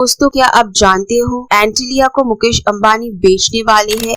दोस्तों, क्या आप जानते हो एंटीलिया को मुकेश अंबानी बेचने वाले हैं।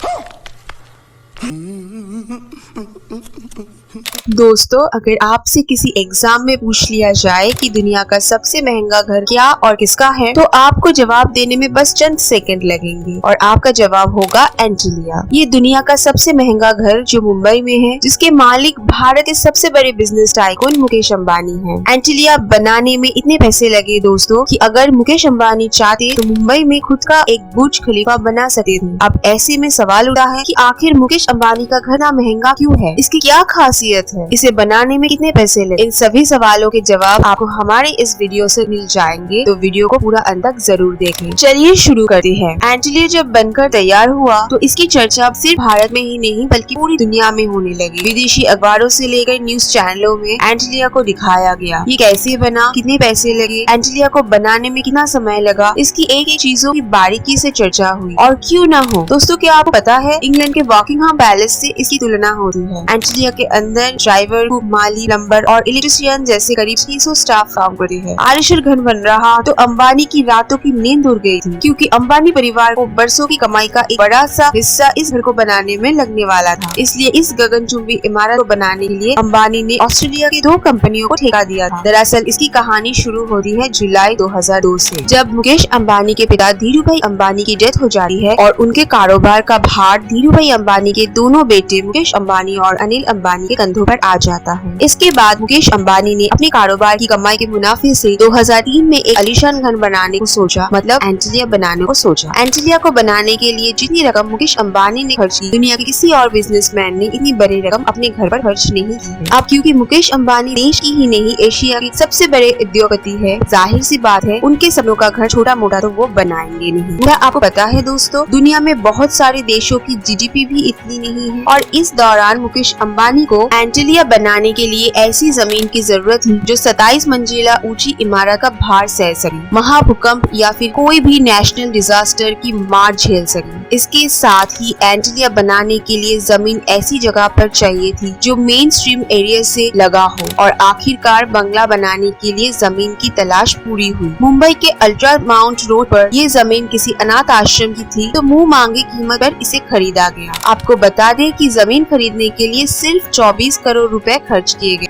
दोस्तों, अगर आपसे किसी एग्जाम में पूछ लिया जाए कि दुनिया का सबसे महंगा घर क्या और किसका है, तो आपको जवाब देने में बस चंद सेकंड लगेंगे और आपका जवाब होगा एंटीलिया। ये दुनिया का सबसे महंगा घर जो मुंबई में है, जिसके मालिक भारत के सबसे बड़े बिजनेस टाइकून मुकेश अंबानी हैं। एंटीलिया बनाने में इतने पैसे लगे दोस्तों कि अगर मुकेश अंबानी चाहते तो मुंबई में खुद का एक बुर्ज खलीफा बना सकते थे। अब ऐसे में सवाल उठा है कि आखिर मुकेश अंबानी का घर महंगा क्यों है, इसकी क्या खासियत है, इसे बनाने में कितने पैसे लगे। इन सभी सवालों के जवाब आपको हमारे इस वीडियो से मिल जाएंगे, तो वीडियो को पूरा अंत तक जरूर देखें। चलिए शुरू करते हैं। एंटीलिया जब बनकर तैयार हुआ तो इसकी चर्चा सिर्फ भारत में ही नहीं बल्कि पूरी दुनिया में होने लगी। विदेशी अखबारों से लेकर न्यूज चैनलों में एंटीलिया को दिखाया गया। ये कैसे बना, कितने पैसे लगे, एंटीलिया को बनाने में कितना समय लगा, इसकी एक एक चीजों की बारीकी से चर्चा हुई। और क्यों न हो दोस्तों, क्या आपको पता है इंग्लैंड के बकिंघम पैलेस से इसकी तुलना होती है। एंटीलिया के अंदर ड्राइवर, माली, प्लम्बर और इलेक्ट्रिशियन जैसे करीब 600 स्टाफ काम करते हैं। आलिशान घर बन रहा तो अंबानी की रातों की नींद उड़ गई थी, क्योंकि अंबानी परिवार को बरसों की कमाई का एक बड़ा सा हिस्सा इस घर को बनाने में लगने वाला था। इसलिए इस गगनचुंबी इमारत को बनाने के लिए अंबानी ने ऑस्ट्रेलिया की 2 कंपनियों को ठेका दिया था। दरअसल इसकी कहानी शुरू होती है जुलाई 2002 से, जब मुकेश अंबानी के पिता धीरूभाई अंबानी की डेथ हो जाती है और उनके कारोबार का भार धीरूभाई अंबानी के दोनों बेटे मुकेश अंबानी और अनिल अंबानी के कंधों पर आ जाता है। इसके बाद मुकेश अंबानी ने अपने कारोबार की कमाई के मुनाफे से 2003 में एक आलीशान घर बनाने को सोचा, मतलब एंटीलिया बनाने को सोचा। एंटीलिया को बनाने के लिए जितनी रकम मुकेश अंबानी ने खर्च की, दुनिया के किसी और बिजनेसमैन ने इतनी बड़ी रकम अपने घर पर खर्च नहीं की है। अब क्योंकि मुकेश अंबानी देश की ही नहीं एशिया के सबसे बड़े उद्योगपति है, जाहिर सी बात है उनके सपनों का घर छोटा मोटा तो वो बनाएंगे नहीं। क्या आपको पता है दोस्तों, दुनिया में बहुत सारे देशों की जीडीपी भी इतनी नहीं है, और इस दौरान मुकेश अंबानी को एंटीलिया बनाने के लिए ऐसी जमीन की जरूरत थी जो 27 मंजिला ऊंची इमारत का भार सह सके, महाभूकंप या फिर कोई भी नेशनल डिजास्टर की मार झेल सके। इसके साथ ही एंटीलिया बनाने के लिए जमीन ऐसी जगह पर चाहिए थी जो मेन स्ट्रीम एरिया से लगा हो, और आखिरकार बंगला बनाने के लिए जमीन की तलाश पूरी हुई। मुंबई के अल्ट्रा माउंट रोड पर ये जमीन किसी अनाथ आश्रम की थी, तो मुंह मांगी कीमत पर इसे खरीदा गया। आपको बता दें कि जमीन खरीदने के लिए सिर्फ 24 करोड़ रुपए खर्च किए गए।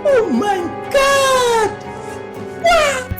Oh my God!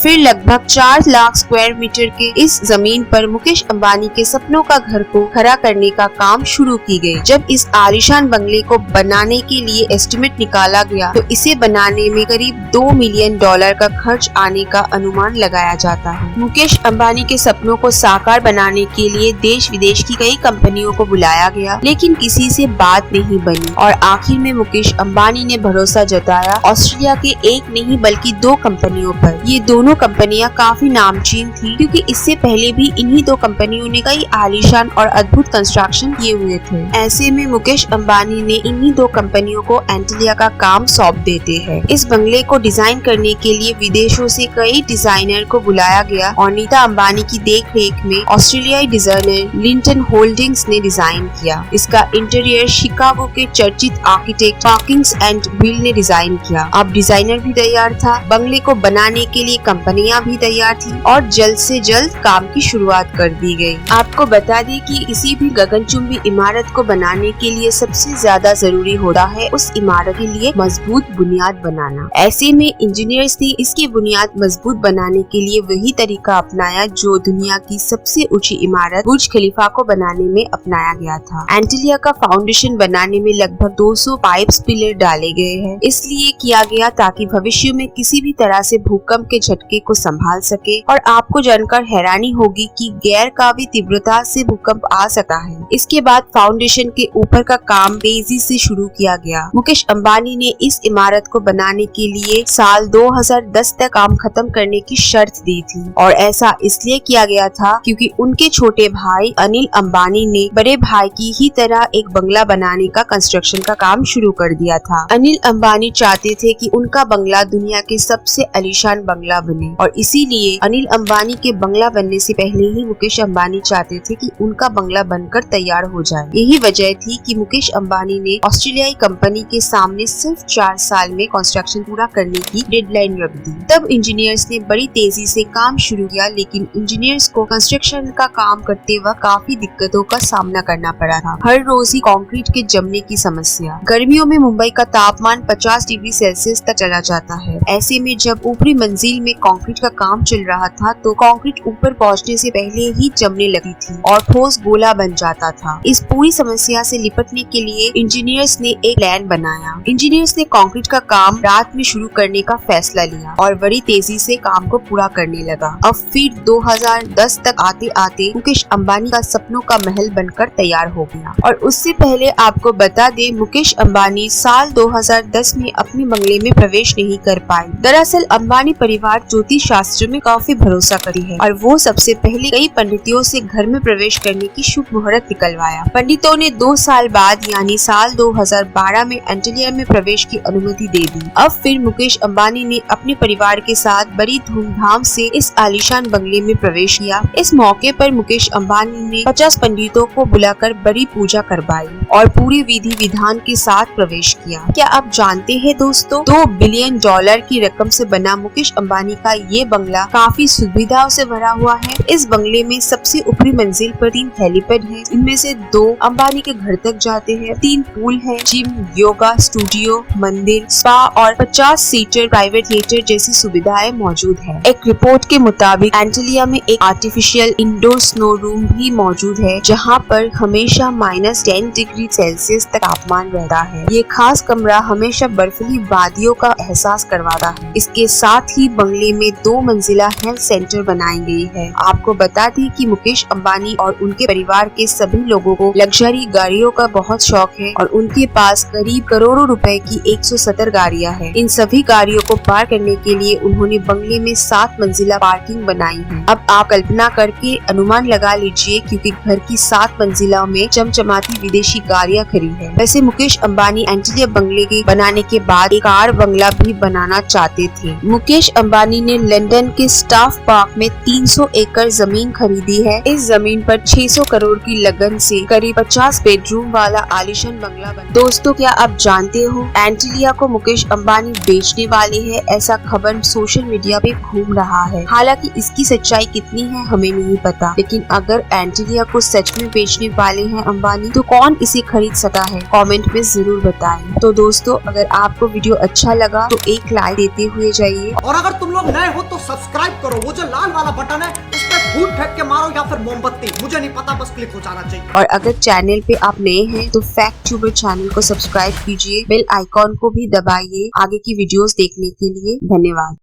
फिर लगभग 4 लाख स्क्वायर मीटर के इस जमीन पर मुकेश अंबानी के सपनों का घर को खड़ा करने का काम शुरू की गई। जब इस आलीशान बंगले को बनाने के लिए एस्टिमेट निकाला गया तो इसे बनाने में करीब $2 मिलियन का खर्च आने का अनुमान लगाया जाता है। मुकेश अंबानी के सपनों को साकार बनाने के लिए देश विदेश की कई कंपनियों को बुलाया गया, लेकिन किसी से बात नहीं बनी, और आखिर में मुकेश अंबानी ने भरोसा जताया ऑस्ट्रेलिया के एक नहीं बल्कि 2 कंपनियों पर। ये दोनों कंपनियां काफी नामचीन थी, क्योंकि इससे पहले भी इन्हीं 2 कंपनियों ने कई आलीशान और अद्भुत कंस्ट्रक्शन किए हुए थे। ऐसे में मुकेश अंबानी ने इन्हीं 2 कंपनियों को एंटीलिया का काम सौंप देते हैं। इस बंगले को डिजाइन करने के लिए विदेशों से कई डिजाइनर को बुलाया गया, और नीता अंबानी की देखरेख में ऑस्ट्रेलियाई डिजाइनर लिंटन होल्डिंग्स ने डिजाइन किया। इसका इंटीरियर शिकागो के चर्चित आर्किटेक्ट पार्किंस एंड बिल ने डिजाइन किया। अब डिजाइनर भी तैयार था, बंगले को बनाने के लिए कंपनियां भी तैयार थी, और जल्द से जल्द काम की शुरुआत कर दी गई। आपको बता दें कि किसी भी गगनचुंबी इमारत को बनाने के लिए सबसे ज्यादा जरूरी होता है उस इमारत के लिए मजबूत बुनियाद बनाना। ऐसे में इंजीनियर्स ने इसकी बुनियाद मजबूत बनाने के लिए वही तरीका अपनाया जो दुनिया की सबसे ऊंची इमारत बुर्ज खलीफा को बनाने में अपनाया गया था। एंटीलिया का फाउंडेशन बनाने में लगभग 200 पाइप्स पिलर डाले गए हैं। इसलिए किया गया ताकि भविष्य में किसी भी तरह से भूकंप के झटके को संभाल सके, और आपको जानकर हैरानी होगी कि गैर काफी तीव्रता से भूकंप आ सकता है। इसके बाद फाउंडेशन के ऊपर का काम तेजी से शुरू किया गया। मुकेश अंबानी ने इस इमारत को बनाने के लिए साल 2010 तक काम खत्म करने की शर्त दी थी, और ऐसा इसलिए किया गया था क्योंकि उनके छोटे भाई अनिल अंबानी ने बड़े भाई की ही तरह एक बंगला बनाने का कंस्ट्रक्शन का काम शुरू कर दिया था। अनिल अंबानी चाहते थे कि उनका बंगला दुनिया के सबसे आलीशान बंगला बने, बनने, और इसीलिए अनिल अंबानी के बंगला बनने से पहले ही मुकेश अंबानी चाहते थे कि उनका बंगला बनकर तैयार हो जाए। यही वजह थी कि मुकेश अंबानी ने ऑस्ट्रेलियाई कंपनी के सामने सिर्फ 4 साल में कंस्ट्रक्शन पूरा करने की डेडलाइन रख दी। तब इंजीनियर्स ने बड़ी तेजी से काम शुरू किया, लेकिन इंजीनियर्स को कंस्ट्रक्शन का काम करते वक्त काफी दिक्कतों का सामना करना पड़ा था। हर रोज ही कंक्रीट के जमने की समस्या, गर्मियों में मुंबई का तापमान 50 डिग्री सेल्सियस तक चला जाता है। ऐसे में जब ऊपरी मंजिल में कंक्रीट का काम चल रहा था तो कंक्रीट ऊपर पहुंचने से पहले ही जमने लगी थी और ठोस गोला बन जाता था। इस पूरी समस्या से निपटने के लिए इंजीनियर्स ने एक प्लान बनाया। इंजीनियर्स ने कंक्रीट का काम रात में शुरू करने का फैसला लिया और बड़ी तेजी से काम को पूरा करने लगा। अब फिर 2010 तक आते आते मुकेश अंबानी का सपनों का महल बनकर तैयार हो गया। और उससे पहले आपको बता दे, मुकेश अंबानी साल 2010 में अपने बंगले में प्रवेश नहीं कर पाए। दरअसल अंबानी परिवार ज्योतिष शास्त्र में काफी भरोसा करती है और वो सबसे पहले कई पंडितों से घर में प्रवेश करने की शुभ मुहूर्त निकलवाया। पंडितों ने 2 साल बाद यानी साल 2012 में एंटीलिया में प्रवेश की अनुमति दे दी। अब फिर मुकेश अंबानी ने अपने परिवार के साथ बड़ी धूमधाम से इस आलीशान बंगले में प्रवेश किया। इस मौके पर मुकेश अंबानी ने 50 पंडितों को बुलाकर बड़ी पूजा करवाई और पूरी विधि विधान के साथ प्रवेश किया। क्या आप जानते हैं दोस्तों, $2 बिलियन की रकम से बना मुकेश अंबानी का ये बंगला काफी सुविधाओं से भरा हुआ है। इस बंगले में सबसे ऊपरी मंजिल पर 3 हेलीपैड है, इनमें से 2 अंबानी के घर तक जाते हैं। 3 पूल है, जिम, योगा स्टूडियो, मंदिर, स्पा और 50 सीटर प्राइवेट थिएटर जैसी सुविधाएं मौजूद है। एक रिपोर्ट के मुताबिक एंटीलिया में एक आर्टिफिशियल इंडोर स्नो रूम भी मौजूद है, जहां पर हमेशा -10 डिग्री सेल्सियस तक तापमान रहता है। ये खास कमरा हमेशा बर्फीली वादियों का एहसास करवाता है। इसके साथ ही बंगले में 2 मंजिला हेल्थ सेंटर बनाई गई है। आपको बता दें कि मुकेश अंबानी और उनके परिवार के सभी लोगों को लग्जरी गाड़ियों का बहुत शौक है और उनके पास करीब करोड़ों रुपए की 170 गाड़ियां हैं। इन सभी गाड़ियों को पार्क करने के लिए उन्होंने बंगले में 7 मंजिला पार्किंग बनाई है। अब आप कल्पना करके अनुमान लगा लीजिए, क्योंकि घर की 7 मंजिला में चमचमाती विदेशी गाड़ियां खड़ी है। वैसे मुकेश अंबानी एंटीलिया बंगले के बनाने के बाद एक कार बंगला भी बनाना चाहते थे। मुकेश अंबानी ने लंदन के स्टाफ पार्क में 300 एकड़ जमीन खरीदी है। इस जमीन पर 600 करोड़ की लगन से करीब 50 बेडरूम वाला आलीशान बंगला बना। दोस्तों, क्या आप जानते हो एंटीलिया को मुकेश अंबानी बेचने वाले हैं? ऐसा खबर सोशल मीडिया पे घूम रहा है। हालांकि इसकी सच्चाई कितनी है हमें नहीं पता, लेकिन अगर एंटीलिया को सच में बेचने वाले हैं अंबानी, तो कौन इसे खरीद सकता है? कमेंट में जरूर बताएं। तो दोस्तों, अगर आपको वीडियो अच्छा लगा तो एक लाइक देते हुए जाइए, और अगर तुम लोग नए हो तो सब्सक्राइब करो। वो जो लाल वाला बटन है उस पर फूट फेंक के मारो या फिर मोमबत्ती, मुझे नहीं पता, बस क्लिक हो जाना चाहिए। और अगर चैनल पे आप नए हैं तो फैक्ट ट्यूबर चैनल को सब्सक्राइब कीजिए, बेल आइकॉन को भी दबाइए आगे की वीडियोस देखने के लिए। धन्यवाद।